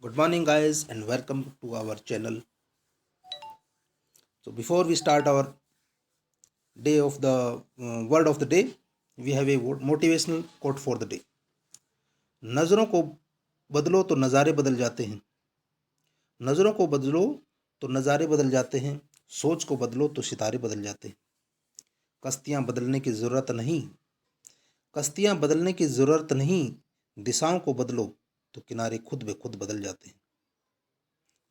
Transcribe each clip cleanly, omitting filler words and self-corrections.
Good morning, guys, and welcome to our channel. So, before we start our day of the word of the day, we have a motivational quote for the day. नज़रों को बदलो तो नज़ारे बदल जाते हैं. नज़रों को बदलो तो नज़ारे बदल जाते हैं. सोच को बदलो तो सितारे बदल जाते हैं. कश्तियाँ बदलने की ज़रूरत नहीं. कश्तियाँ बदलने की ज़रूरत नहीं. दिशाओं को बदलो तो किनारे खुद ब खुद बदल जाते हैं.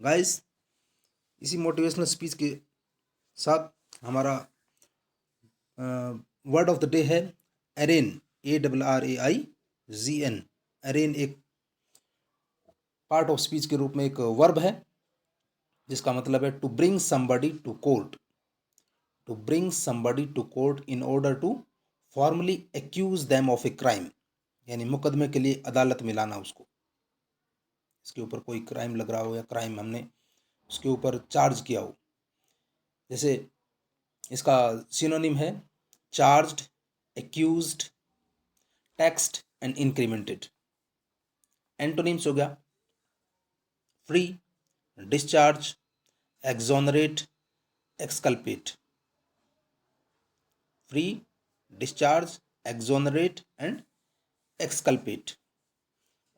गाइस, इसी मोटिवेशनल स्पीच के साथ हमारा वर्ड ऑफ द डे है अरेन. ARRAIGN. अरेन एक पार्ट ऑफ स्पीच के रूप में एक वर्ब है जिसका मतलब है to bring somebody to court. To bring somebody to court in order to formally accuse them of a crime. यानी मुकदमे के लिए अदालत में लाना उसको. इसके ऊपर कोई क्राइम लग रहा हो या क्राइम हमने उसके ऊपर चार्ज किया हो. जैसे इसका सिनोनिम है charged, accused, taxed and incremented. Antonyms हो गया free, discharge, exonerate, exculpate. Free, discharge, exonerate and exculpate.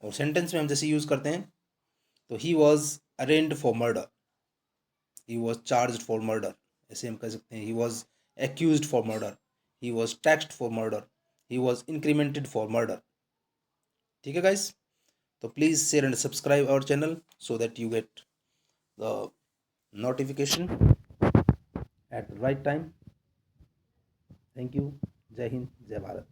और सेंटेंस में हम जैसे यूज करते हैं तो he was arraigned for murder, he was charged for murder. ऐसे हम कह सकते हैं he was accused for murder, he was taxed for murder, he was incremented for murder. ठीक है guys, तो please share and subscribe our channel so that you get the notification at the right time. Thank you. जय हिंद, जय भारत.